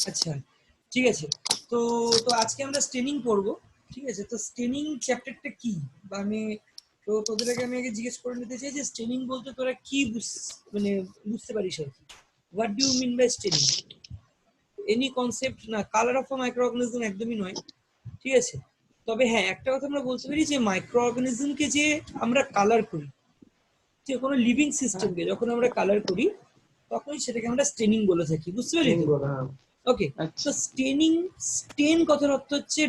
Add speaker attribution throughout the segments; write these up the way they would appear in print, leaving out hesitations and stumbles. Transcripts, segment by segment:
Speaker 1: আচ্ছা, ঠিক আছে। তো তো আজকে আমরা স্টেনিং করব, ঠিক আছে। তো স্টেনিং চ্যাপ্টারটা কি, বা আমি তো তোদের আমি আগে জিজ্ঞেস করে নিতে চাই যে স্টেনিং বলতে তোরা কি মানে বুঝতে পারিস আর কি। What do you mean by staining? Any concept না, কালার অফ মাইক্রো অর্গানিজম একদমই নয়, ঠিক আছে। তবে হ্যাঁ, একটা কথা আমরা বলতে পারি যে মাইক্রো অর্গানিজমকে যে আমরা কালার করি, যে কোনো লিভিং সিস্টেমকে যখন আমরা কালার করি তখনই সেটাকে আমরা স্টেনিং বলে থাকি, বুঝতে পারলি তো? ওকে। তো স্টেনিং, স্টেন কথার অর্থ হচ্ছে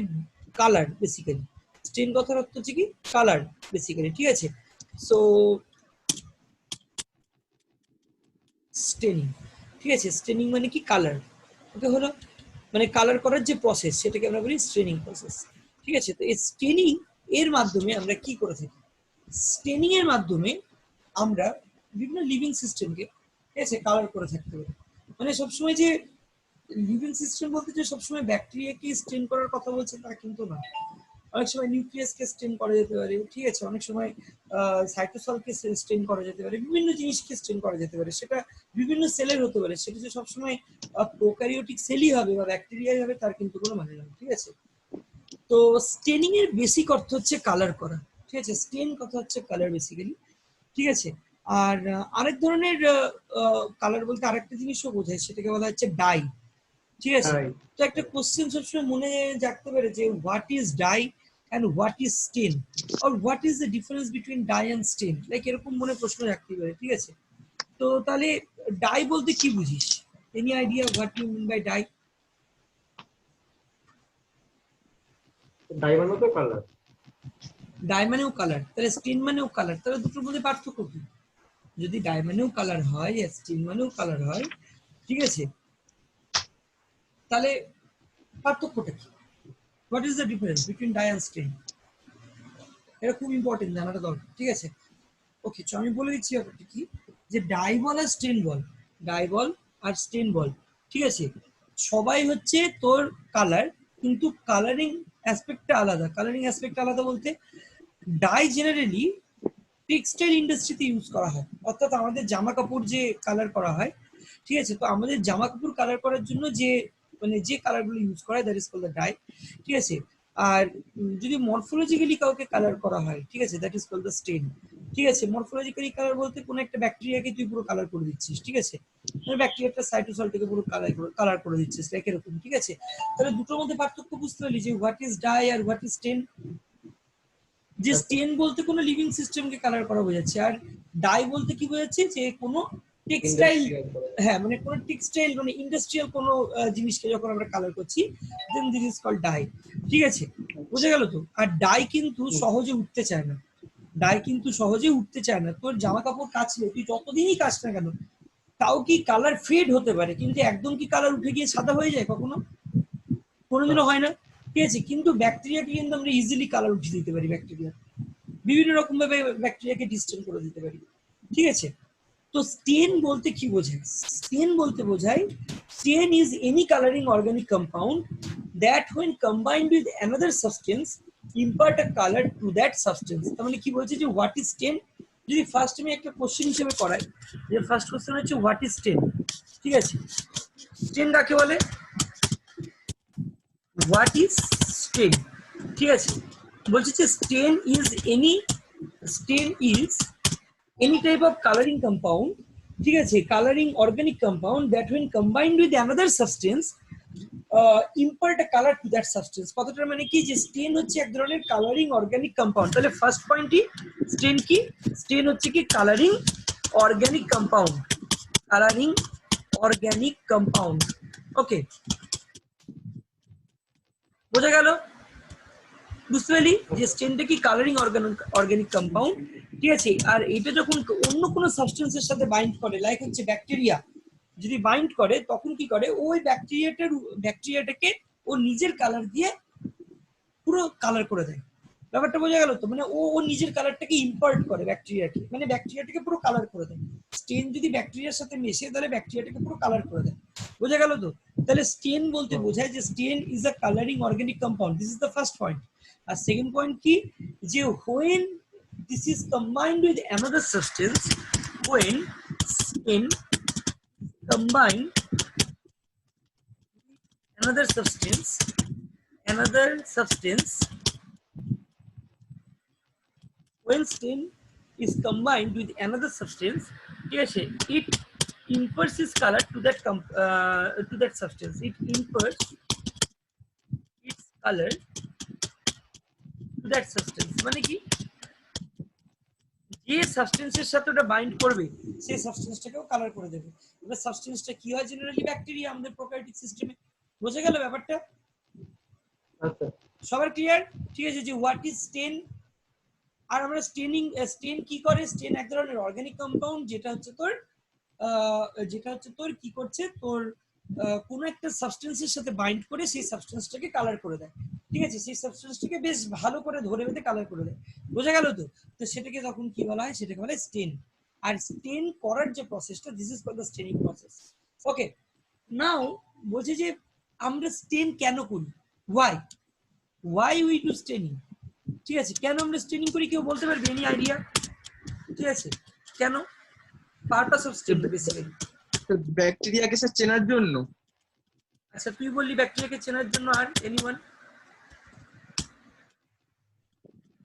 Speaker 1: কালার বেসিক্যালি। স্টেন কথার অর্থ হচ্ছে কি কালার বেসিক্যালি, ঠিক আছে। সো স্টেনিং, ঠিক আছে। স্টেনিং মানে কি কালার, ওকে হলো, মানে কালার করার যে প্রসেস সেটাকে আমরা বলি স্টেনিং প্রসেস, ঠিক আছে। তো এই স্টেনিং এর মাধ্যমে আমরা কি করে থাকি? স্টেনিং এর মাধ্যমে আমরা বিভিন্ন লিভিং সিস্টেমকে, ঠিক আছে, কালার করে থাকতে পারি। মানে সবসময় যে লিভিং সিস্টেম বলতে যে সবসময় ব্যাকটেরিয়াকে স্টেন করার কথা বলছে তা কিন্তু না। অনেক সময় নিউক্লিয়াসকে স্টেন করা যেতে পারে, ঠিক আছে। অনেক সময় সাইটোসলকে স্টেন করা যেতে পারে, বিভিন্ন জিনিসকে স্টেন করা যেতে পারে। সেটা বিভিন্ন সেলের হতে পারে, সেটা যে সবসময় প্রোক্যারিওটিক সেলই হবে বা ব্যাকটেরিয়াই হবে তার কিন্তু কোনো মানে নেই, ঠিক আছে। তো স্টেনিং এর বেসিক অর্থ হচ্ছে কালার করা, ঠিক আছে। স্টেন কথা হচ্ছে কালার বেসিক্যালি, ঠিক আছে। আর আরেক ধরনের কালার বলতে আরেকটা জিনিসও বোঝায়, সেটাকে বলা হচ্ছে ডাই, ঠিক আছে। তো একটা কোশ্চেন সবসময় মনে রাখতে পারে যে what is dye and what is stain, or what is the difference between dye and stain, like এরকম মনে প্রশ্ন রাখতে পারে, ঠিক আছে। তো তাহলে ডাই বলতে কি বুঝিস? Any idea what you mean by dye?
Speaker 2: Dye মানে তো কালার,
Speaker 1: ডাই মানেও কালার, তাহলে স্টেন মানেও কালার, তাহলে দুটোর মধ্যে পার্থক্য কি? যদি ডাই মানেও কালার হয়, স্টেন মানেও কালার হয়, ঠিক আছে, তাহলে পার্থক্যটা কি? What is the difference between dye and stain? এটা খুব ইম্পর্টেন্ট জানাটা দরকার, ঠিক আছে। ওকে, তো আমি বলে দিচ্ছি ব্যাপারটা কি, যে ডাই বল আর স্টেন বল, ডাই বল আর স্টেন বল, ঠিক আছে, সবাই হচ্ছে তোর কালার, কিন্তু কালারিং অ্যাসপেক্টটা আলাদা। কালারিং অ্যাসপেক্ট আলাদা বলতে ডাই জেনারেলি টেক্সটাইল ইন্ডাস্ট্রিতে ইউজ করা হয়, অর্থাৎ আমাদের জামা কাপড় যে কালার করা হয়, ঠিক আছে। তো আমাদের জামা কাপড় কালার করার জন্য যে মানে যে কালারগুলো ইউজ করা হয় that is called the die, ঠিক আছে। আর যদি মরফোলজিক্যালি কাউকে কালার করা হয়, ঠিক আছে, দ্যাট ইজ কল্ড দ্য স্টেন, ঠিক আছে। মরফোলজিক্যালি কালার বলতে কোনো একটা ব্যাকটেরিয়াকে তুই পুরো কালার করে দিচ্ছিস, ঠিক আছে, ব্যাকটেরিয়াটা সাইটোসলটাকে পুরো কালার করে দিচ্ছিস, লাইক এরকম, ঠিক আছে। তাহলে দুটোর মধ্যে পার্থক্য বুঝতে পারলি যে হোয়াট ইজ ডাই আর হোয়াট ইজ স্টেন। যে স্টেন বলতে কোনো লিভিং সিস্টেমকে কালার করা বোঝাচ্ছে, আর ডাই বলতে কি বোঝাচ্ছে যে কোনো টেক্সটাইল, হ্যাঁ মানে কোনো টেক্সটাইল মানে ইন্ডাস্ট্রিয়াল কোনো জিনিসকে যখন আমরা কালার করছি দেন দিস ইজ কল্ড ডাই, ঠিক আছে, বোঝা গেল তো। আর ডাই কিন্তু সহজে উঠতে চায় না, ডাই কিন্তু সহজে উঠতে চায় না। তোর জামা কাপড় কাচলে তুই যতদিনই কাচ না কেন, তাও কি কালার ফেড হতে পারে, কিন্তু একদম কি কালার উঠে গিয়ে সাদা হয়ে যায় কখনো? কোনোদিনও হয় না, ঠিক আছে। কিন্তু ব্যাকটেরিয়াকে কিন্তু আমরা ইজিলি কালার উঠিয়ে দিতে পারি, ব্যাকটেরিয়া বিভিন্ন রকম ভাবে ব্যাকটেরিয়াকে ডিস্টেন্স করে দিতে পারি, ঠিক আছে। তো স্টেন বলতে কি বোঝায়? স্টেন বলতে বোঝায় stain is any colouring organic compound that when combined with another substance impart a color to that substance। তার মানে কি বলছে যে হোয়াট ইজ স্টেন, যদি ফার্স্ট আমি একটা কোশ্চেন হিসেবে করাই, যে ফার্স্ট কোশ্চেন হচ্ছে হোয়াট ইজ স্টেন, ঠিক আছে। স্টেন কাকে বলে? হোয়াট ইজ স্টেন, ঠিক আছে। বলছে যে stain is any type of coloring compound, ঠিক আছে, coloring organic compound that when combined with another substance impart a color to that substance। কথাটার মানে কি, যে স্টেন হচ্ছে এক ধরনের কালারিং অর্গানিক কম্পাউন্ড। তাহলে ফার্স্ট পয়েন্টই স্টেন কি, স্টেন হচ্ছে কি colouring organic compound, colouring organic compound, okay, বোঝা গেল? বুঝতে পারলি যে স্টেনটা কি কালারিং অর্গানিক কম্পাউন্ড, ঠিক আছে। আর এটা যখন অন্য কোনো সাবস্টেন্সের সাথে বাইন্ড করে, লাইক হচ্ছে ব্যাকটেরিয়া যদি বাইন্ড করে, তখন কি করে ওই ব্যাকটেরিয়াটাকে ও নিজের কালার দিয়ে পুরো কালার করে দেয়। ব্যাপারটা বোঝা গেল তো? মানে ও নিজের কালারটাকে ইম্পার্ট করে ব্যাকটেরিয়াকে, মানে ব্যাকটেরিয়াটাকে পুরো কালার করে দেয়। স্টেন যদি ব্যাকটেরিয়ার সাথে মেশে তাহলে ব্যাকটেরিয়াটাকে পুরো কালার করে দেয়, বোঝা গেল তো? তাহলে স্টেন বলতে বোঝায় যে stain is a colouring organic compound, this is the first point. আর সেকেন্ড পয়েন্ট কি, যে when this is combined with another substance, when stain combined another substance when stain is combined with another substance, ঠিক আছে, it imparts its color to that substance. It imparts its color to that substance. মানে কি, যে সাবস্টেন্সের সাথে ওটা bind করবে সেই সাবস্টেন্সটাকেও colour করে দেবে। এবার সাবস্টেন্সটা কি হয়, জেনারেলি ব্যাকটেরিয়া আমাদের প্রোক্যারিওটিক সিস্টেমে। বোঝা গেল ব্যাপারটা?
Speaker 2: আচ্ছা
Speaker 1: সবার ক্লিয়ার? ঠিক আছে, যে হোয়াট ইজ স্টেন। আর আমরা স্টেন কি করে, স্টেন এক ধরনের অর্গানিক কম্পাউন্ড যেটা হচ্ছে তোর কি করছে, তোর কোনো একটা সাবস্টেন্সের সাথে বাইন্ড করে সেই সাবস্টেন্সটাকে কালার করে দেয়। ঠিক আছে, সেই সাবস্টেন্সটাকে বেশ ভালো করে ধরে বেঁধে কালার করে দেয়। বোঝা গেল তো? তো সেটাকে তখন কি বলা হয়, সেটাকে বলে স্টেন। আর স্টেন করার যে প্রসেসটা, this is called the staining process. Okay, now বলছে যে আমরা স্টেন কেন করি, ওয়াই উই ডু স্টেনিং। ঠিক আছে, কেন আমরা স্টেনিং করি, কেউ বলতে পারবে? Any idea? ঠিক আছে, কেন? Purpose of staining basically.
Speaker 3: ব্যাকটেরিয়াকে স্যার চেনার জন্য।
Speaker 1: আচ্ছা, তুই বললি ব্যাকটেরিয়াকে চেনার জন্য, আর এনিওয়ান?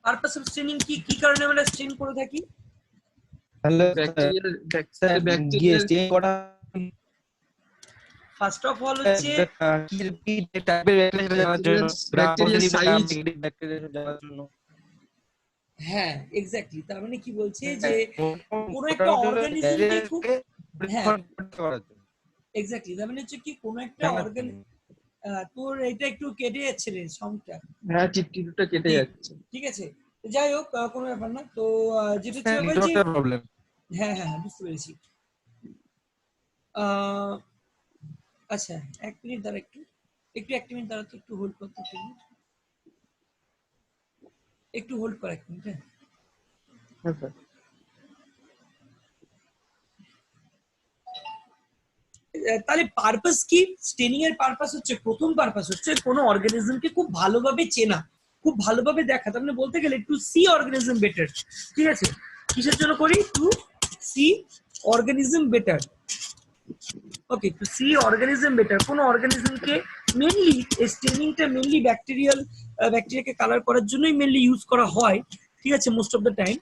Speaker 1: পারপাস অফ স্টেনিং কি, কি কারণে আমরা স্টেন করে থাকি?
Speaker 3: তাহলে ব্যাকটেরিয়া
Speaker 4: স্টেন করা
Speaker 1: ফার্স্ট অফ অল হচ্ছে
Speaker 4: কি টাইপের ব্যাকটেরিয়া জানার জন্য,
Speaker 3: ব্যাকটেরিয়ার সাইজ,
Speaker 4: ব্যাকটেরিয়া জানার জন্য।
Speaker 1: হ্যাঁ এক্স্যাক্টলি, তার মানে কি বলছে যে কোনো একটা অর্গানিজমকে খুব, হ্যাঁ এক্স্যাক্টলি, তার মানে হচ্ছে কি কোনো একটা অর্গান, তোর এটা একটু কেটে যাচ্ছে রে সাউন্ডটা।
Speaker 3: হ্যাঁ টিপটিপটা কেটে যাচ্ছে।
Speaker 1: ঠিক আছে, যাই হোক, কোনো ব্যাপার না। তো যেটা হচ্ছে ব্যাপার যে,
Speaker 4: প্রবলেম।
Speaker 1: হ্যাঁ হ্যাঁ বুঝতে পেরেছি। আচ্ছা, এক মিনিট দাঁড়া, এক মিনিট দাঁড়া, একটু হোল্ড করতে, একটু হোল্ড কর এক মিনিট। হ্যাঁ,
Speaker 3: হ্যাঁ স্যার।
Speaker 1: তাহলে পারপাস কি, স্টেনিং এর পারপাস হচ্ছে, প্রথম পারপাস হচ্ছে কোনো অর্গানিজমকে খুব ভালোভাবে চেনা, খুব ভালোভাবে দেখা। তার মানে বলতে গেলে টু সি অর্গানিজম বেটার। ঠিক আছে, কিসের জন্য করি? To see organism better. Okay, to see organism better. কোনো অর্গানিজমকে মেনলি স্টেনিংটা মেনলি ব্যাকটেরিয়াকে কালার করার জন্যই মেনলি ইউজ করা হয়। ঠিক আছে, মোস্ট অফ দ্য টাইম।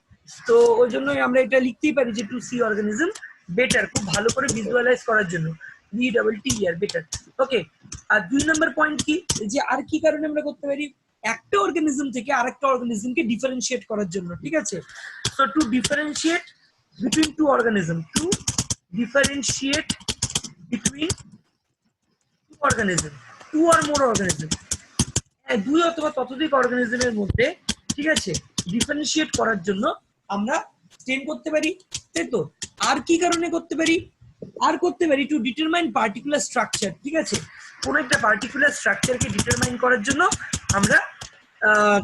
Speaker 1: তো ওই জন্যই আমরা এটা লিখতেই পারি যে টু সি অর্গানিজম বেটার, খুব ভালো করে ভিজুয়ালাইজ করার জন্য, BETR বেটার। ওকে, আর 2 নম্বর পয়েন্ট কি, যে আর কি কারণে আমরা করতে পারি, একটা অর্গানিজম থেকে আরেকটা অর্গানিজমকে ডিফারেন্সিয়েট করার জন্য। ঠিক আছে, so to differentiate between two organism, to differentiate between two organism, two or more organism, দুই অথবা ততোধিক অর্গানিজমের মধ্যে, ঠিক আছে, ডিফারেন্সিয়েট করার জন্য আমরা স্টেন করতে পারি। তাই তো? আর কি কারণে করতে পারি, আর করতে পারি টু ডিটারমাইন পার্টিকুলার স্ট্রাকচার। ঠিক আছে, কোন একটা পার্টিকুলার স্ট্রাকচারকে ডিটারমাইন করার জন্য আমরা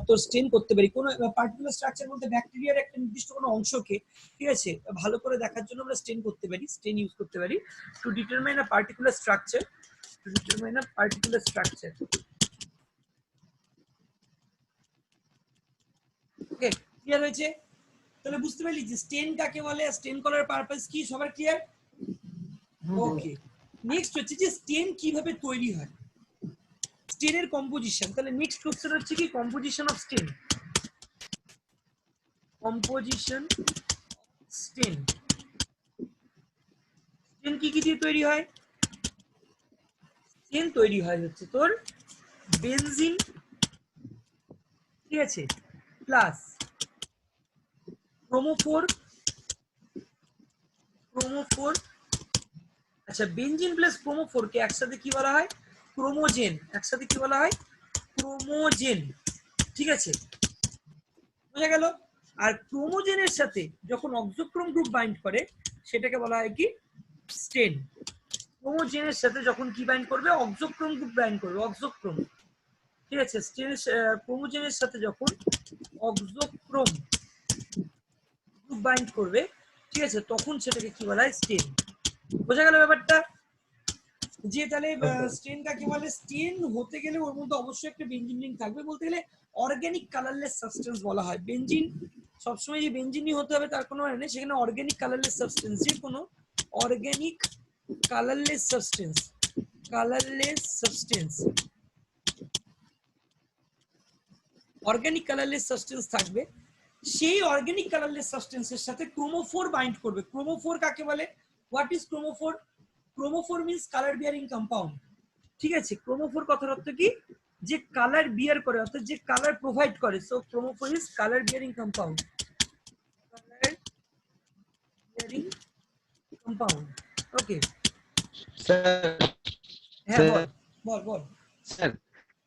Speaker 1: তো স্টেন করতে পারি। কোন পার্টিকুলার স্ট্রাকচার বলতে ব্যাকটেরিয়ার একটা নির্দিষ্ট কোনো অংশকে, ঠিক আছে, ভালো করে দেখার জন্য আমরা স্টেন করতে পারি, স্টেন ইউজ করতে পারি to determine a particular structure, to determine a particular structure. Okay, clear হয়েছে? তাহলে বুঝতে পারলি যে স্টেন কাকে বলে, স্টেন করার পারপাস কি, সবার ক্লিয়ার? ওকে, নেক্সট হচ্ছে যে স্টেন কিভাবে তৈরি হয়, স্টেনের কম্পোজিশন। তাহলে নেক্সট কোশ্চেন হচ্ছে কি, কম্পোজিশন অফ স্টেন। কম্পোজিশন স্টেন, স্টেন কি কি দিয়ে তৈরি হয়? স্টেন তৈরি হয় হচ্ছে তোর বেনজিন, ঠিক আছে, প্লাস ক্রোমোফোর। আচ্ছা, বেনজিন প্লাস ক্রোমোফোর কে একসাথে কি বলা হয়? ক্রোমোজেন। একসাথে কি বলা হয়? ক্রোমোজেন। ঠিক আছে, বোঝা গেল? আর ক্রোমোজেনের সাথে যখন অক্সোক্রোম গ্রুপ বাইন্ড করে সেটাকে বলা হয় কি? স্টেন। ক্রোমোজেনের সাথে যখন কি বাইন্ড করবে? অক্সোক্রোম গ্রুপ বাইন্ড করবে, অক্সোক্রোম। ঠিক আছে, স্টেন ক্রোমোজেনের সাথে যখন অক্সোক্রোম গ্রুপ বাইন্ড করবে, ঠিক আছে, তখন সেটাকে কি বলা হয়? স্টেন। বোঝা গেল ব্যাপারটা? যে তাহলে স্টেন কাকে বলে? স্টেন হতে গেলে ওর মধ্যে অবশ্যই একটা বেনজিন রিং থাকবে। বলতে গেলে অর্গানিক কালারলেস সাবস্টেন্স বলা হয়। বেনজিন সবসময় যে বেনজিনই হতে হবে তার কোনো মানে নেই, সেখানে অর্গানিক কালারলেস সাবস্টেন্স, যে কোনো organic colourless substance, colourless substance, organic colourless substance থাকবে, সেই অর্গানিক কালারলেস সাবস্টেন্সের সাথে ক্রোমোফোর বাইন্ড করবে। ক্রোমোফোর কাকে বলে? What is chromophore? Chromophore means colour bearing compound. ঠিক আছে, ক্রোমোফোর কথার অর্থ কি? যে কালার বিয়ার করে, অর্থাৎ যে কালার প্রোভাইড করে। So chromophore is colour bearing compound, colour bearing compound. Okay,
Speaker 4: sir
Speaker 1: হ্যাঁ বল বল বল।
Speaker 4: স্যার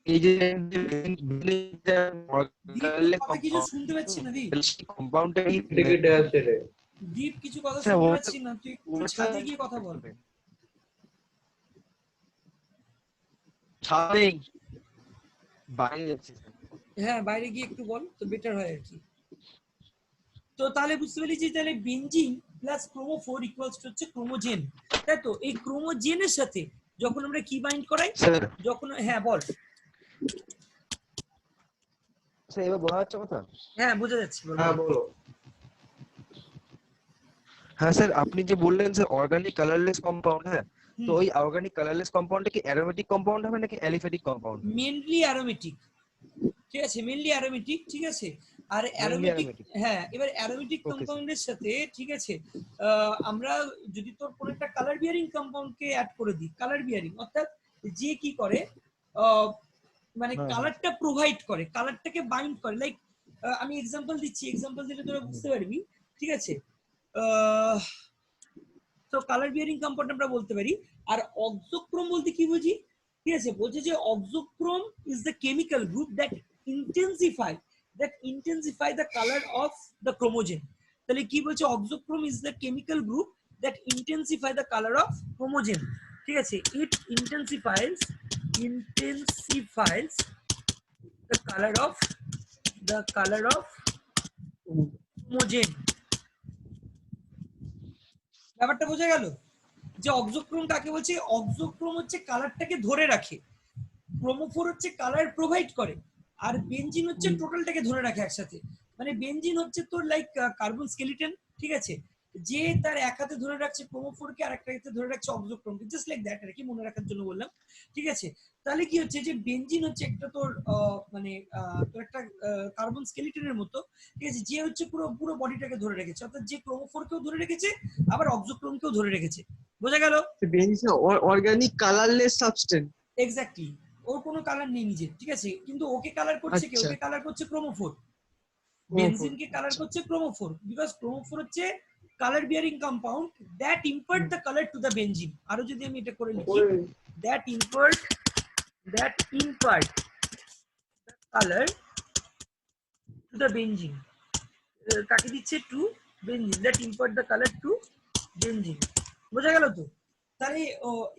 Speaker 4: এই যে
Speaker 1: দীপ, কথা কিছু শুনতে পাচ্ছি না দীপ।
Speaker 4: কম্পাউন্ডটা
Speaker 2: কেটে কেটে আসছে রে।
Speaker 1: দীপ কিছু কথা
Speaker 4: স্যার,
Speaker 1: শুনতে
Speaker 4: ওটা-
Speaker 1: পাচ্ছি না, তুই একটু ছাদে গিয়ে কথা বল।
Speaker 4: ছাড়েই বাইরে যাচ্ছে স্যার।
Speaker 1: হ্যাঁ বাইরে গিয়ে একটু বল তো বেটার হয় আর কি। তো তাহলে বুঝতে পেরেছি, তাহলে benzene plus chromophore equals two হচ্ছে ক্রোমোজেন, তাই তো? এই ক্রোমোজেনের সাথে যখন আমরা কি বাইন্ড করাই,
Speaker 4: স্যার
Speaker 1: যখন, হ্যাঁ বল।
Speaker 4: স্যার এবার বোঝা যাচ্ছে কথা?
Speaker 1: হ্যাঁ বোঝা যাচ্ছে, বল।
Speaker 2: হ্যাঁ বলো।
Speaker 4: হ্যাঁ স্যার, আপনি যে বললেন স্যার অর্গানিক কালারলেস কম্পাউন্ড, হ্যাঁ,
Speaker 1: হুম।
Speaker 4: তো ওই অর্গানিক কালারলেস কম্পাউন্ডটা কি অ্যারোমেটিক কম্পাউন্ড হবে নাকি অ্যালিফ্যাটিক কম্পাউন্ড?
Speaker 1: মেনলি অ্যারোমেটিক, ঠিক আছে, মেনলি অ্যারোমেটিক, ঠিক আছে। আর অ্যারোমেটিক,
Speaker 4: aromatic।
Speaker 1: হ্যাঁ, এবার অ্যারোমেটিক
Speaker 4: Okay, sir।
Speaker 1: কম্পাউন্ডের সাথে, ঠিক আছে, আমরা যদি তোর কোন একটা কালার বিয়ারিং কম্পাউন্ডকে অ্যাড করে দিই, কালার বিয়ারিং অর্থাৎ যে কি করে, আহ, মানে
Speaker 4: হ্যাঁ,
Speaker 1: কালারটা প্রোভাইড করে, কালারটাকে বাইন্ড করে। লাইক আমি এক্সাম্পল দিচ্ছি, এক্সাম্পল দিলে তোরা বুঝতে পারবি, ঠিক আছে। তো কালার বিয়ারিং কম্পাউন্ড আমরা বলতে পারি। আর অক্সোক্রোম বলতে কি বুঝি? ঠিক আছে, বলছে যে auxochrome is the chemical group that intensify the colour of the chromogen. তাহলে কি বলছে? Auxochrome is the chemical group that intensify the colour of chromogen. ঠিক আছে, ইট ইন্টেন্সিফাইজ the color of ক্রোমোজেন। ব্যাপারটা বোঝা গেল? যে অক্সোক্রোম কাকে বলছে? অক্সোক্রোম হচ্ছে কালারটাকে ধরে রাখে, ক্রোমোফোর হচ্ছে কালার প্রোভাইড করে, আর বেনজিন হচ্ছে টোটালটাকে ধরে রাখে একসাথে। মানে বেনজিন হচ্ছে তোর লাইক কার্বন স্কেলিটন, ঠিক আছে, যে তার এক হাতে ধরে রাখছে ক্রোমোফোরকে আর একটা হাতে ধরে রাখছে অক্সোক্রোমকে, জাস্ট লাইক দ্যাট আর কি, মনে রাখার জন্য বললাম। ঠিক আছে, তাহলে কি হচ্ছে যে বেনজিন হচ্ছে একটা তোর মানে তোর একটা কার্বন স্কেলিটনের মতো, ঠিক আছে, যে হচ্ছে পুরো পুরো বডিটাকে ধরে রেখেছে, অর্থাৎ যে ক্রোমোফোরকেও ধরে রেখেছে আবার অক্সোক্রোমকেও ধরে রেখেছে। বোঝা গেল?
Speaker 3: Benzene organic colourless substance.
Speaker 1: Exactly, ওর কোনো কালার নেই নিজের, ঠিক আছে, কিন্তু ওকে কালার করছে কে?
Speaker 3: আচ্ছা।
Speaker 1: ওকে কালার করছে ক্রোমোফোর। বেনজিনকে কালার করছে ক্রোমোফোর, বিকজ ক্রোমোফোর হচ্ছে colour bearing compound that impart the colour to the benzene. আরো যদি আমি এটা করে লিখি, that impart the colour to the benzene. কাকে দিচ্ছে? To benzene, that impart the colour to benzene. বোঝা গেল তো? তাহলে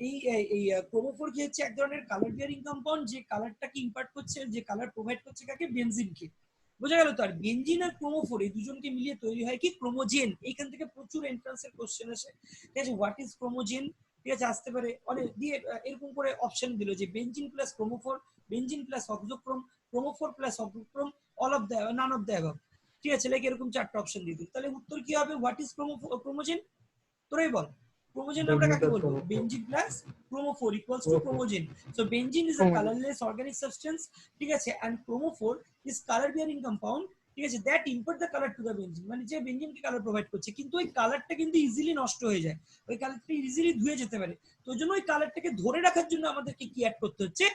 Speaker 1: এই ক্রোমোফোর কি হচ্ছে? এক ধরনের কালার বিয়ারিং কম্পাউন্ড, যে কালারটাকে ইম্পার্ট করছে, যে কালার প্রোভাইড করছে কাকে? বেনজিনকে। বোঝা গেল তো? আর বেনজিন আর ক্রোমোফোর এই দুজনকে মিলিয়ে তৈরি হয় কি? ক্রোমোজেন। এইখান থেকে প্রচুর এন্ট্রান্সের কোশ্চেন আসে, ঠিক আছে, হোয়াট ইজ ক্রোমোজেন, ঠিক আছে, আসতে পারে অনেক দিয়ে এরকম করে অপশন দিল যে benzene plus chromophore, benzene plus auxochrome, chromophore plus auxochrome, all of the none of the above. ঠিক আছে, লাইক এরকম চারটা অপশন দিয়ে দিল। তাহলে উত্তর কি হবে? What is chromogen? তোরাই বল। ক্রোমোজেন আমরা কাকে বলবো? Benzene plus chromophore equals to chromogen. So benzene is a colourless organic substance, ঠিক আছে, and chromophore is colour bearing compound, ঠিক আছে, that impart the colour to the benzene. মানে যে বেনজিনকে কালার প্রোভাইড করছে, কিন্তু ওই কালারটা কিন্তু ইজিলি নষ্ট হয়ে যায়, ওই কালারটা ইজিলি ধুয়ে যেতে পারে। তো ওই জন্য ওই কালারটাকে ধরে রাখার জন্য আমাদেরকে কি অ্যাড করতে হচ্ছে?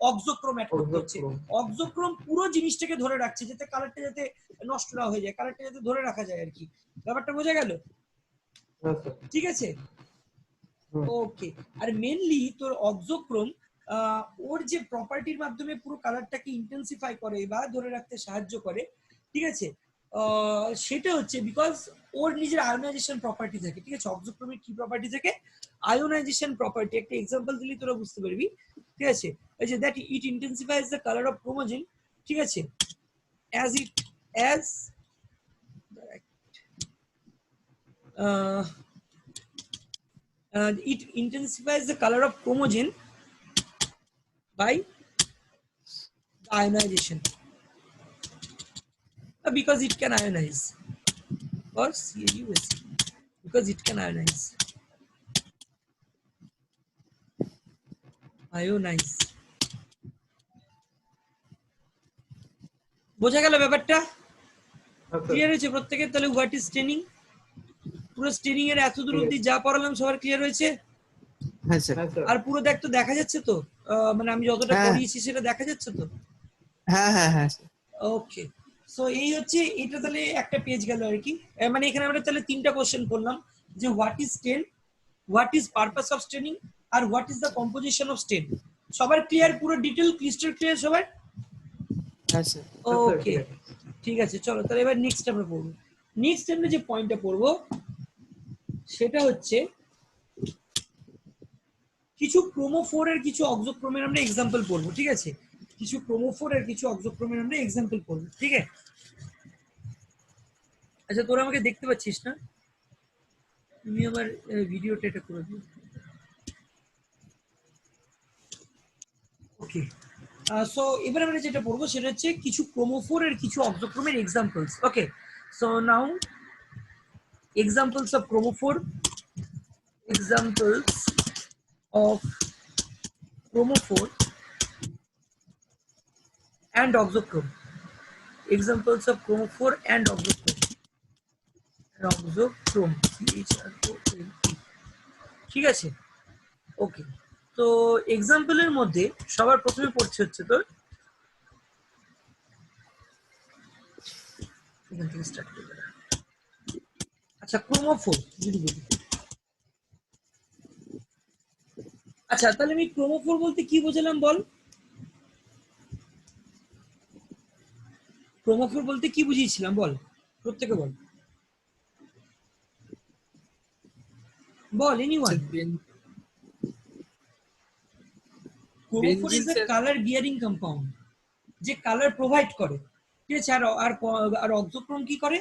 Speaker 1: অক্সোক্রোম অ্যাড করতে হচ্ছে। অক্সোক্রোম পুরো জিনিসটাকে ধরে রাখছে, যাতে কালারটা যাতে নষ্ট না হয়ে যায়, কালারটা যাতে ধরে রাখা যায় আর কি। ব্যাপারটা বোঝা গেল? ঠিক আছে, ওকে। আর মেনলি তোর অক্সোক্রোম ওর যে প্রপার্টির মাধ্যমে পুরো কালারটাকে ইন্টেন্সিফাই করে বা ধরে রাখতে সাহায্য করে, ঠিক আছে, সেটা হচ্ছে বিকজ ওর নিজের আয়োনাইজেশন প্রপার্টি থাকে। ঠিক আছে, অক্সোক্রোমের কি প্রপার্টি থাকে? Ionisation property. একটা এক্সাম্পল দিলে তোরা বুঝতে পারবি, ঠিক আছে, এই যে that it intensifies the colour of chromogen, ঠিক আছে, as it intensifies the color of chromogen by the ionization, because it can ionize, or CaUSC, because it can ionize. আয়ো নাইস, বোঝা গেল ব্যাপারটা?
Speaker 2: হ্যাঁ স্যার।
Speaker 1: ক্লিয়ার হয়েছে প্রত্যেকের? তাহলে হোয়াট ইজ স্টেনিং, পুরো স্টেনিং এর এত দূর অব্দি যা পড়ালাম সবার ক্লিয়ার হয়েছে?
Speaker 3: হ্যাঁ স্যার।
Speaker 2: হ্যাঁ স্যার।
Speaker 1: আর পুরো দেখ তো, দেখা যাচ্ছে তো? মানে আমি যতটা
Speaker 3: হ্যাঁ।
Speaker 1: পড়িয়েছি সেটা দেখা যাচ্ছে তো?
Speaker 3: হ্যাঁ হ্যাঁ হ্যাঁ স্যার।
Speaker 1: ওকে, সো এই হচ্ছে, এটা তাহলে একটা পেজ গেল আর কি। মানে এখানে আমরা তাহলে তিনটা কোশ্চেন করলাম, যে what is stain, what is purpose of staining, আর what is the composition of stain. সবার ক্লিয়ার, পুরো ডিটেল ক্রিস্টাল ক্লিয়ার সবার?
Speaker 3: হ্যাঁ স্যার।
Speaker 2: হ্যাঁ স্যার,
Speaker 1: ওকে, ঠিক আছে, চলো তাহলে এবার নেক্সট আমরা পড়বো। নেক্সট আমরা যে পয়েন্টটা পড়বো সেটা হচ্ছে কিছু ক্রোমোফোর এর কিছু অক্সোক্রোমের আমরা এক্সাম্পল পড়বো, ঠিক আছে? কিছু ক্রোমোফোর এর কিছু অক্সোক্রোমের আমরা এক্সাম্পল পড়বো, ঠিক আছে? আচ্ছা, তোরা আমাকে দেখতে পাচ্ছিস না? তুমি আমার ভিডিওটা এটা করে দিও। ওকে, সো এবার আমরা যেটা পড়বো সেটা হচ্ছে কিছু ক্রোমোফোর এর কিছু অক্সোক্রোমের examples. Okay, so now examples of chromophore, examples of chromophore and oxochrome, examples of chromophore and oxochrome, oxochrome, CHROME, ঠিক আছে? ওকে, তো এক্সাম্পল এর মধ্যে সবার প্রথমে পড়ছে হচ্ছে তোর এখান থেকে স্টার্ট করবে। আচ্ছা, ক্রোমোফোর যদি বলি, আচ্ছা তাহলে আমি ক্রোমোফোর বলতে কি বোঝালাম বল? ক্রোমোফোর বলতে কি বুঝিয়েছিলাম বল, প্রত্যেকে বল, বল anyone. Chromophore is a colour bearing compound, যে কালার প্রোভাইড করে, ঠিক আছে? আর আর অক্সোক্রোম কি করে?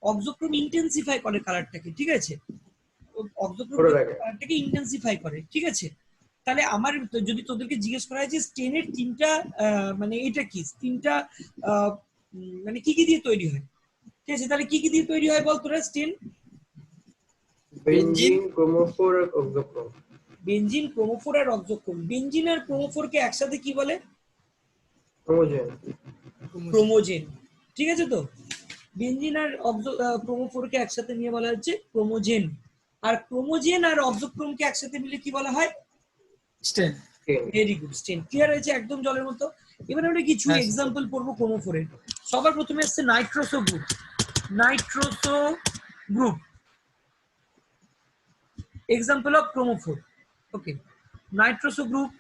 Speaker 1: অক্সোক্রোম ইন্টেন্সিফাই করে কালারটাকে, ঠিক আছে? অক্সোক্রোম কালারটাকে ইন্টেন্সিফাই করে, ঠিক আছে? তাহলে আমার যদি তোদেরকে জিজ্ঞেস করা হয় যে স্টেনের তিনটা মানে এটা কি, তিনটা মানে কি কি দিয়ে তৈরি হয়, ঠিক আছে? তাহলে কি কি দিয়ে তৈরি হয় বল তোরা স্টেন?
Speaker 2: বেনজিন, ক্রোমোফোর আর অক্সোক্রোম।
Speaker 1: বেনজিন, ক্রোমোফোর আর অক্সোক্রোম। বেনজিন আর ক্রোমোফোরকে একসাথে কি বলে?
Speaker 2: ক্রোমোজেন।
Speaker 1: ক্রোমোজেন, ঠিক আছে তো? বেনজিন আর ক্রোমোফোরকে একসাথে নিয়ে বলা হচ্ছে ক্রোমোজেন। আর ক্রোমোজেন আর অক্সোক্রোমকে একসাথে মিলে কি বলা হয়?
Speaker 3: স্টেন।
Speaker 1: ভেরি গুড, স্টেন। ক্লিয়ার হয়েছে একদম জলের মতো? এবার আমরা কিছু
Speaker 3: হ্যাঁ,
Speaker 1: এক্সাম্পল পড়বো ক্রোমোফোরের। সবার প্রথমে আসছে nitroso group. Nitroso group example of chromophore. Okay, nitroso group,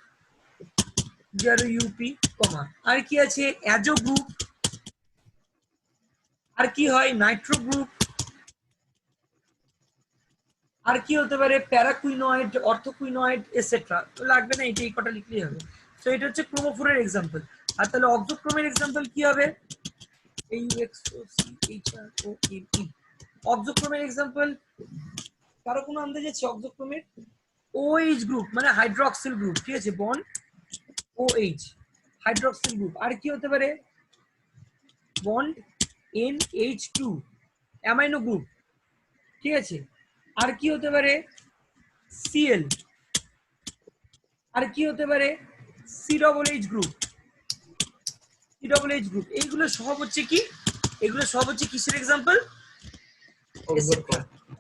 Speaker 1: UP comma. আর কি আছে? Azo group. আর কি হয়? Nitro group. আর কি হতে পারে? প্যারাকুইনয়েড, অর্থোকুইনয়েড এটসেট্রা। লাগবে না, এটা এই কটা লিখলেই হবে। সো এটা হচ্ছে ক্রোমোফোরের এক্সাম্পল। আর তাহলে অক্সোক্রোমের এক্সাম্পল কি হবে? AUXOCHROME। অক্সোক্রোমের এক্সাম্পল কারো কোনো আন্দাজ আছে অক্সোক্রোমের? OH গ্রুপ মানে হাইড্রোক্সিল গ্রুপ, ঠিক আছে? Bond OH, hydroxyl group. আর কি হতে পারে? বন্ড NH2, অ্যামাইনো গ্রুপ, ঠিক আছে? আর কি হতে পারে? Cl। আর কি হতে পারে? COOH group, COOH group. এইগুলো সব হচ্ছে কি? এগুলো সব হচ্ছে কিসের এক্সাম্পল?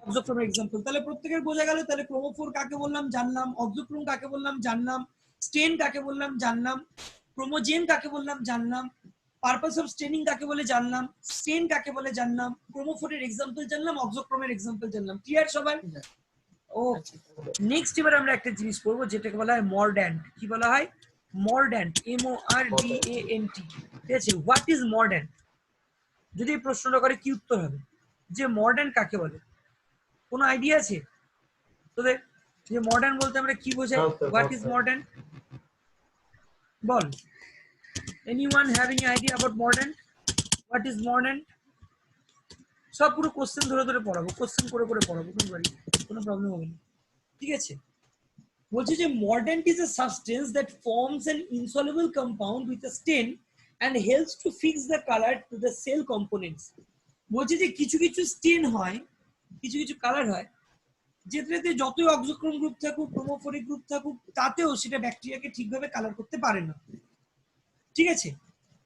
Speaker 1: অক্সোক্রোমের এক্সাম্পল। তাহলে প্রত্যেকের বোঝা গেল। তাহলে ক্রোমোফোর কাকে বললাম জানলাম, অক্সোক্রোম কাকে বললাম জানলাম, স্টেন কাকে বললাম জানলাম, ক্রোমোজেন কাকে বললাম জানলাম, পারপাস অফ স্টেনিং কাকে বলে জানলাম, স্টেন কাকে বলে জানলাম, ক্রোমোফোরের এক্সাম্পল জানলাম, অক্সোক্রোমের এক্সাম্পল জানলাম। ক্লিয়ার সবাই? ও, নেক্সট এবার আমরা একটা জিনিস পড়বো যেটাকে বলা হয় মর্ড্যান্ট। কি বলা হয়? মর্ড্যান্ট, MORDANT, ঠিক আছে? What is mordant? যদি এই প্রশ্নটা করে কি উত্তর হবে? যে মর্ডার্ন কাকে বলে? কোনো আইডিয়া আছে তোদের যে মডার্ন বলতে আমরা কি বোঝাই? What is modern ball? Anyone have any idea about modern? What is modern? সব পুরো কোশ্চেন ধরে ধরে পড়াবো, কোশ্চেন করে করে পড়াবো, কোনো প্রবলেম হবে না, ঠিক আছে? বলছে যে mordant is a substance that forms an insoluble compound with a stain and helps to fix the color to the cell components। বলছে যে কিছু কিছু স্টেন হয়, কিছু কিছু কালার হয় যেটাতে যতই অক্সোক্রোম গ্রুপ থাকুক, ক্রোমোফোরিক গ্রুপ থাকুক, তাতেও সেটা ব্যাকটেরিয়াকে ঠিকভাবে কালার করতে পারে না। ঠিক আছে,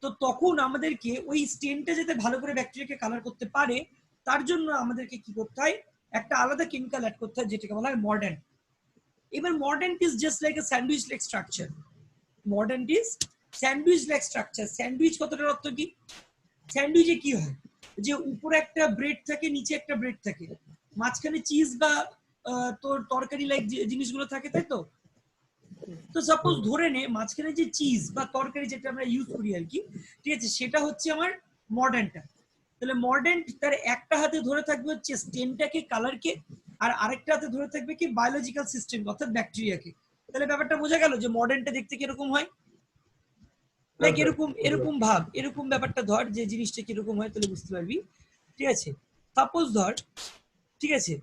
Speaker 1: তো তখন আমাদেরকে ওই স্টেনটা যাতে ভালো করে ব্যাকটেরিয়াকে কালার করতে পারে, তার জন্য আমাদেরকে কি করতে হয়, একটা আলাদা কেমিক্যাল অ্যাড করতে হয়, যেটাকে বলা হয় মর্ডেন্ট। এবার mordant is just like a sandwich like structure. Mordant is sandwich like structure. Sandwich কথাটার অর্থ কি? স্যান্ডউইচে কি হয়, যে উপরে একটা ব্রেড থাকে, নিচে একটা ব্রেড থাকে, মাঝখানে চিজ বা তোর তরকারি লাইক জিনিসগুলো থাকে, তাই তো? তো সাপোজ ধরে নে মাঝখানে যে চিজ বা তরকারি যেটা আমরা ইউজ করি আর কি, ঠিক আছে, সেটা হচ্ছে আমার মর্ডেন্টটা। তাহলে মর্ডেন্ট তার একটা হাতে ধরে থাকবে হচ্ছে স্টেনটাকে, কালারকে, আর আরেকটা হাতে ধরে থাকবে কি বায়োলজিক্যাল সিস্টেম অর্থাৎ ব্যাকটেরিয়াকে। তাহলে ব্যাপারটা বোঝা গেল যে মর্ডেন্টটা দেখতে কিরকম হয়, লাইক এরকম এরকম ভাব, এরকম ব্যাপারটা ধর যে জিনিসটা কিরকম হয়, তাহলে বুঝতে পারবি। ঠিক আছে, সাপোজ ধর, ঠিক আছে,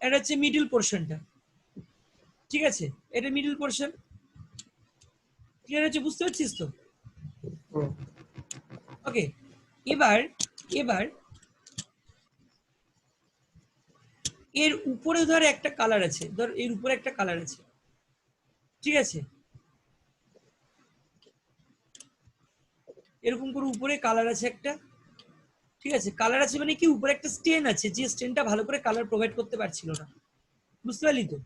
Speaker 1: এটা হচ্ছে মিডল পোর্শনটা, ঠিক আছে, এটা মিডল পোর্শন, ক্লিয়ার হচ্ছে, বুঝতে পারছিস তো? ওকে, এবার এবার এর উপরে ধর একটা কালার আছে, ধর এর উপরে একটা কালার আছে, ঠিক আছে, এরকম করে উপরে কালার আছে একটা, ঠিক আছে, কালার আছে মানে কি, উপরে একটা স্টেন আছে, যে স্টেনটা ভালো করে কালার প্রোভাইড করতে পারছিল না, বুঝতে পারলি তো?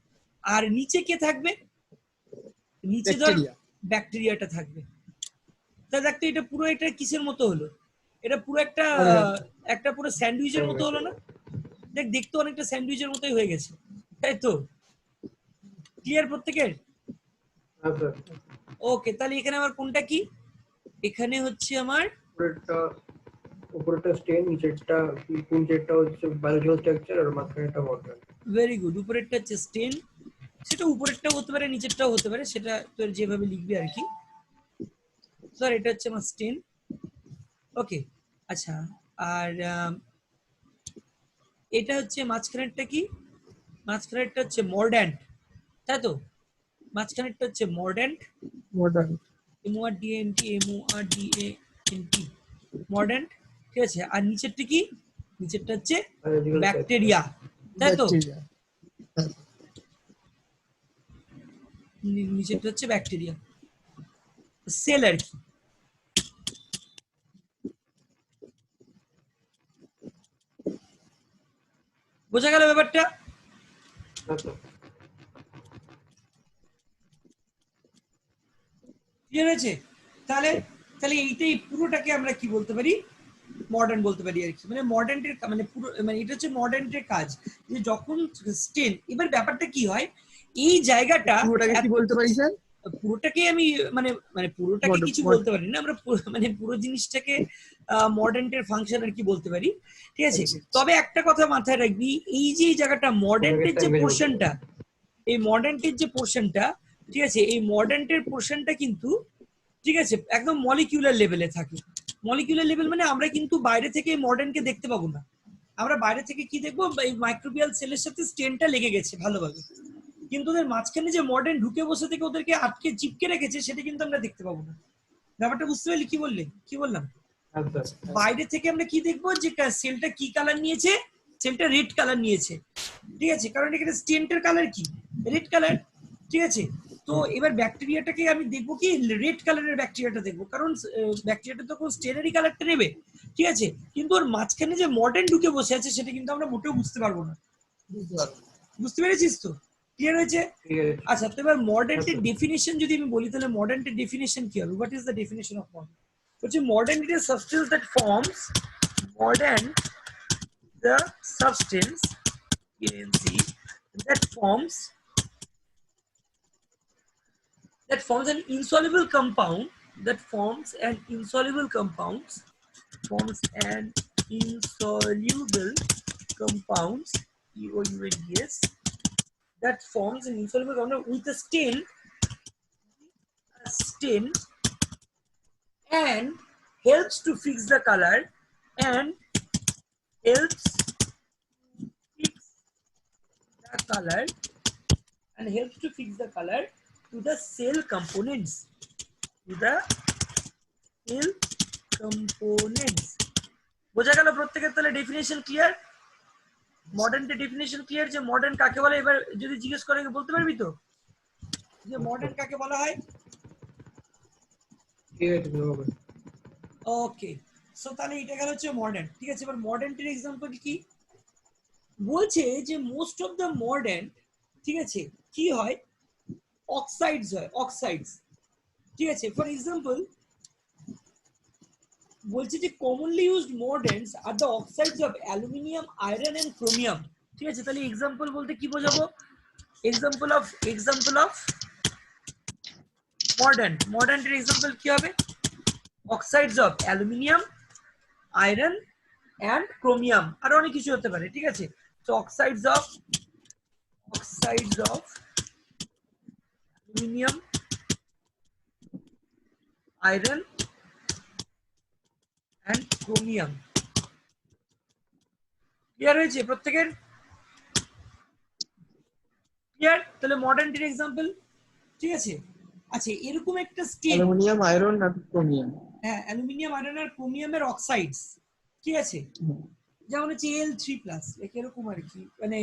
Speaker 1: আর নিচে কে থাকবে, নিচে ধর
Speaker 3: ব্যাকটেরিয়া।
Speaker 1: ব্যাকটেরিয়াটা থাকবে। তা দেখতো এটা পুরো একটা কিসের মতো হলো, এটা পুরো একটা একটা পুরো স্যান্ডউইচের মতো হলো না? দেখ, দেখতে অনেকটা স্যান্ডউইচের মতোই হয়ে গেছে, তাই তো? ক্লিয়ার প্রত্যেকের?
Speaker 2: হ্যাঁ স্যার।
Speaker 1: ওকে, তাহলে এখানে আমার কোনটা কি, এখানে হচ্ছে আমার
Speaker 2: উপরেরটা স্টেন, নিচেরটা হচ্ছে বায়োলজিক্যাল স্ট্রাকচার, আর মাঝখানেরটা মর্ডেন্ট।
Speaker 1: Very good. উপরেরটা হচ্ছে স্টেন, সেটা উপরেরটাও হতে পারে নিচেরটাও হতে পারে, সেটা তোর যেভাবে লিখবি আর কি। স্যার এটা হচ্ছে আমার স্টেন। ওকে, আচ্ছা, আর এটা হচ্ছে মাঝখানেরটা কি, মাঝখানেরটা হচ্ছে মর্ড্যান্ট, তাই তো? মাঝখানেরটা হচ্ছে মর্ড্যান্ট,
Speaker 3: মডার্ন।
Speaker 1: MORDANT, মর্ড্যান্ট, ঠিক আছে। আর নিচেরটা কি, নিচেরটা হচ্ছে
Speaker 2: Biological
Speaker 1: ব্যাকটেরিয়া, তাই তো?
Speaker 3: ব্যাকটেরিয়া।
Speaker 1: নিচেরটা হচ্ছে ব্যাকটেরিয়া, সেল আর কি। বোঝা গেল ব্যাপারটা?
Speaker 2: structure।
Speaker 1: ক্লিয়ার হয়েছে? তাহলে তাহলে এইটাই পুরোটাকে আমরা কি বলতে পারি, মডার্ন বলতে পারি আর কি। মানে মডার্নের মানে পুরো মানে এটা হচ্ছে মডার্নের কাজ, যে যখন স্টেন, এবার ব্যাপারটা কি হয়, এই জায়গাটা
Speaker 3: পুরোটাকে কি বলতে পারি স্যার?
Speaker 1: পুরোটাকে আমি মানে মানে পুরোটাকে কিছু বলতে পারি না আমরা, মানে পুরো জিনিসটাকে মডার্নের ফাংশন আর কি বলতে পারি, ঠিক আছে। তবে একটা কথা মাথায় রাখবি, এই যে এই জায়গাটা মডার্নের যে পোর্শনটা, এই মডার্নের যে পোর্শনটা, ঠিক আছে, এই মডার্নের পোর্শনটা কিন্তু, ঠিক আছে, একদম মলিকিউলার লেভেলে থাকে। মলিকিউলার লেভেল মানে আমরা কিন্তু বাইরে থেকে এই মডার্নকে দেখতে পাবো না, আমরা বাইরে থেকে কি দেখবো, এই মাইক্রোবিয়াল সেলের সাথে স্টেনটা লেগে গেছে ভালোভাবে, কিন্তু ওদের মাঝখানে যে মডার্ন ঢুকে বসে থেকে ওদেরকে আটকে চিপকে রেখেছে, সেটা কিন্তু আমরা দেখতে পাবো না। ব্যাপারটা বুঝতে পারলি কি বললে, কি বললাম? বাইরে থেকে আমরা কি দেখবো, যে সেলটা কি কালার নিয়েছে, সেলটা রেড কালার নিয়েছে, ঠিক আছে, কারণ এখানে স্টেনটার কালার কি, রেড কালার, ঠিক আছে। তো এবার ব্যাকটেরিয়াটাকে আমি দেখবো কি, রেড কালারের ব্যাকটেরিয়াটা দেখবো, কারণ ব্যাকটেরিয়াটা তো স্টেনারি কালারটা নেবে, ঠিক আছে, কিন্তু ওর মাঝখানে যে মডার্ন ঢুকে বসে আছে, সেটা কিন্তু আমরা মোটেও বুঝতে পারবো না। বুঝতে পেরেছিস তো? ক্লিয়ার হয়েছে? আচ্ছা, তো এবার মডার্নের ডেফিনিশন যদি আমি বলি, তাহলে মডার্নের ডেফিনিশন কি হবে? What is the definition of modern? হচ্ছে modern is a substance that forms, modern the substance, that forms an insoluble compound, that forms an insoluble compounds, EOUNDS, that forms an insoluble compound with a stain, and helps to fix the color, and helps to fix the color to the cell components, বোঝা গেল প্রত্যেকের? তাহলে definition clear, মডার্নটা definition clear যে modern কাকে বলে। এবার যদি জিজ্ঞেস করে বলতে পারবি তো যে মডার্ন কাকে বলা হয়?
Speaker 2: ঠিক আছে হবে।
Speaker 1: ওকে, সো তাহলে এটা গেল হচ্ছে মডার্ন। ঠিক আছে, এবার মডার্নটির এক্সাম্পল কি বলছে যে মোস্ট অফ দ্য মডার্ন, ঠিক আছে, কি হয়, অক্সাইডস হয়, অক্সাইডস। ঠিক আছে, ফর এক্সাম্পল বলছে যে commonly used mordants are the oxides of aluminium, iron and chromium. ঠিক আছে, তাহলে এক্সাম্পল বলতে কি বোঝাবো? এক্সাম্পল অফ মডার্ন, মডার্নের এক্সাম্পল কি হবে? Oxides of aluminium, iron and chromium, আরো অনেক কিছু হতে পারে। ঠিক আছে, তো oxides of aluminium, iron and chromium. Clear হয়েছে প্রত্যেকের? ক্লিয়ার? তাহলে মডার্নটির এক্সাম্পল। ঠিক আছে, আচ্ছা এরকম একটা স্টেন,
Speaker 3: অ্যালুমিনিয়াম, আয়রন আর ক্রোমিয়াম।
Speaker 1: হ্যাঁ অ্যালুমিনিয়াম, আয়রন আর ক্রোমিয়ামের অক্সাইডস। ঠিক আছে, যেমন হচ্ছে Al3+, এরকম আর কি, মানে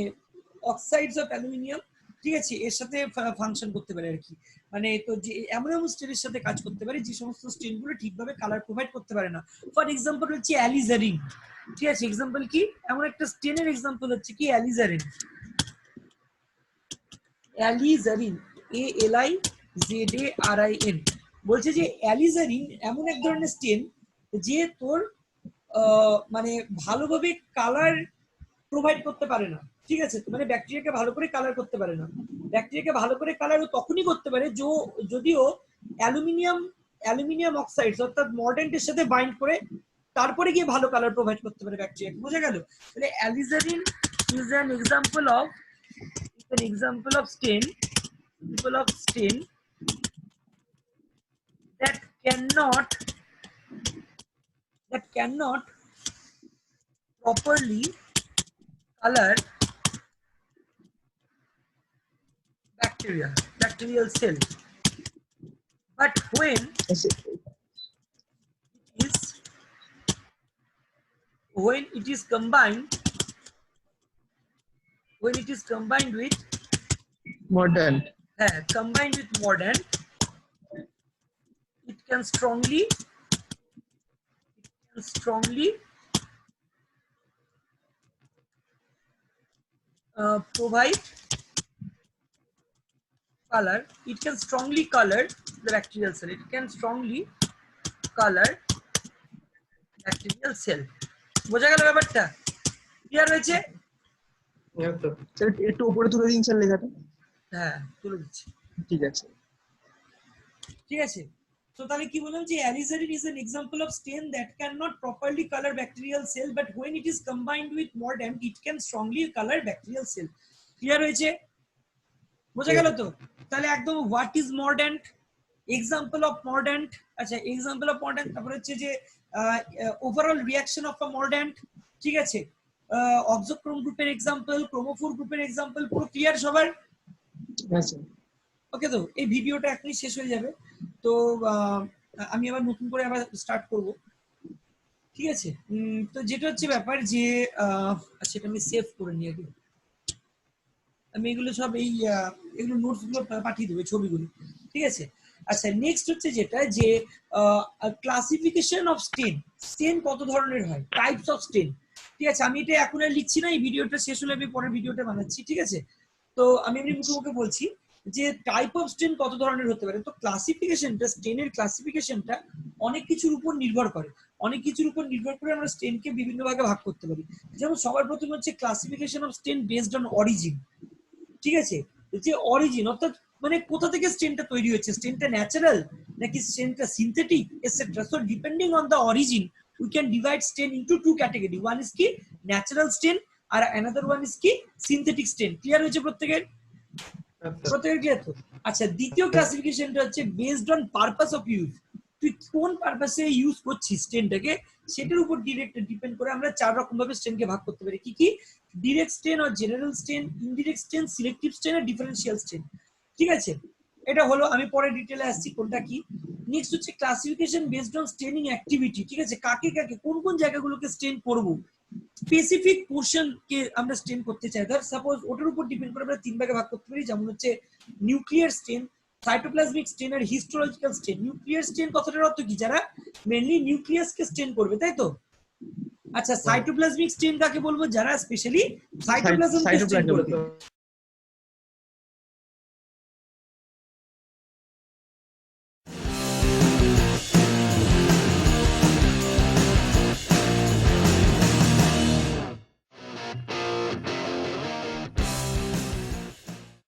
Speaker 1: অক্সাইডস অফ অ্যালুমিনিয়াম। ঠিক আছে, এর সাথে ফাংশন করতে পারে আর কি, মানে তো যে এমন এমন স্টেনের সাথে কাজ করতে পারে যে সমস্ত স্টেনগুলো ঠিকভাবে কালার প্রোভাইড করতে পারে না। ফর এক্সাম্পল হচ্ছে অ্যালিজারিন। ঠিক আছে, এক্সাম্পল কি, এমন একটা স্টেনের এক্সাম্পল হচ্ছে কি অ্যালিজারিন। অ্যালিজারিন, ALIZARIN, বলছে যে অ্যালিজারিন এমন এক ধরনের স্টেন যে তোর মানে ভালোভাবে কালার প্রোভাইড করতে পারে না। ঠিক আছে, মানে ব্যাকটেরিয়াকে ভালো করে কালার করতে পারে না। ব্যাকটেরিয়াকে ভালো করে কালার তখনই করতে পারে যদিও অ্যালুমিনিয়াম অক্সাইডস অর্থাৎ মর্ডেন্টের সাথে বাইন্ড করে তারপরে গিয়ে ভালো কালার প্রোভাইড করতে পারে ব্যাকটেরিয়াকে। বোঝা গেল? তাহলে alizarin is an example of stain that cannot properly color bacterial cell, but when it is combined with
Speaker 3: modern.
Speaker 1: modern, it can strongly provide color. It can strongly color the bacterial cell. বোঝা গেল ব্যাপারটা? Clear হয়েছে?
Speaker 3: একটু উপরে তুলে দিন sir লেখাটা।
Speaker 1: হ্যাঁ তুলে দিচ্ছি।
Speaker 3: ঠিক আছে।
Speaker 1: ঠিক আছে, তো তাহলে কি বললাম যে অ্যালিজারিন is an example of stain that cannot properly color bacterial cell, but when it is combined with mordant it can strongly color bacterial cell. Clear হয়েছে? বোঝা গেল তো? তাহলে একদম হোয়াট ইজ মর্ডেন্ট, এক্সাম্পল অফ মর্ডেন্ট। আচ্ছা এক্সাম্পল অফ মর্ডেন্ট, তারপরে হচ্ছে যে ওভারঅল রিঅ্যাকশন অফ আ মর্ডেন্ট। ঠিক আছে, অক্সোক্রোম গ্রুপের এক্সাম্পল, ক্রোমোফোর গ্রুপের এক্সাম্পল, পুরো ক্লিয়ার সবার? ওকে, তো এই ভিডিওটা এখনই শেষ হয়ে যাবে, তো আমি আবার নতুন করে আবার স্টার্ট করব। ঠিক আছে, তো যেটা হচ্ছে ব্যাপার যে আচ্ছা এটা আমি সেভ করে নিয়ে আগে, আমি এগুলো সব এগুলো নোটস গুলো পাঠিয়ে দেবো, ছবিগুলো। ঠিক আছে, আচ্ছা নেক্সট হচ্ছে যেটা যে ক্লাসিফিকেশন অফ স্টেন কত ধরনের হয়, টাইপস অফ স্টেন। ঠিক আছে, আমি এটা এখন আর লিখছি না, এই ভিডিওটা শেষ হলে আমি পরের ভিডিওটা বানাচ্ছি। ঠিক আছে, তো আমি এমনি মুখে মুখে বলছি যে টাইপ অফ স্টেন কত ধরনের হতে পারে। তো ক্লাসিফিকেশনটা, স্টেনের ক্লাসিফিকেশনটা অনেক কিছুর উপর নির্ভর করে, আমরা স্টেনকে বিভিন্ন ভাগে ভাগ করতে পারি। যেমন সবার প্রথমে হচ্ছে classification of stain based on origin. ঠিক আছে, যে অরিজিন অর্থাৎ মানে কোথা থেকে স্টেনটা তৈরি হচ্ছে, স্টেনটা ন্যাচারাল নাকি স্টেনটা synthetic etcetera. So depending on the origin we can divide stain into two category. One is কি natural stain আর another one is কি synthetic stain. ক্লিয়ার হয়েছে প্রত্যেকের? ক্লিয়ার তো? আচ্ছা দ্বিতীয় ক্লাসিফিকেশনটা হচ্ছে based on purpose of use. তুই কোন পারপাসে ইউজ করছিস স্টেনটাকে সেটার উপর ডিরেক্ট ডিপেন্ড করে আমরা চার রকম ভাবে স্টেনকে ভাগ করতে পারি। কি কি? ডিরেক্ট স্টেন আর জেনারেল স্টেন, ইনডিরেক্ট স্টেন, সিলেক্টিভ স্টেন আর ডিফারেন্সিয়াল স্টেন। ঠিক আছে, এটা হলো, আমি পরে ডিটেইলে আসছি কোনটা কি। নেক্সট হচ্ছে classification based on straining activity, ঠিক আছে, কাকে কাকে কোন কোন জায়গাগুলোকে স্টেন করব, স্পেসিফিক পোর্শন কে আমরা স্টেন করতে চাই। ধর সাপোজ ওটার উপর ডিপেন্ড করে আমরা তিন ভাগে ভাগ করতে পারি, যেমন হচ্ছে নিউক্লিয়ার স্টেন, সাইটোপ্লাজমিক স্টেন আর হিস্টোলজিক্যাল স্টেন। নিউক্লিয়ার স্টেন কথাটার অর্থ কি, যারা মেইনলি নিউক্লিয়াসকে স্টেন করবে, তাই তো? আচ্ছা সাইটোপ্লাজমিক স্টেন কাকে বলবো, যারা স্পেশালি সাইটোপ্লাজমকে স্টেন করবে।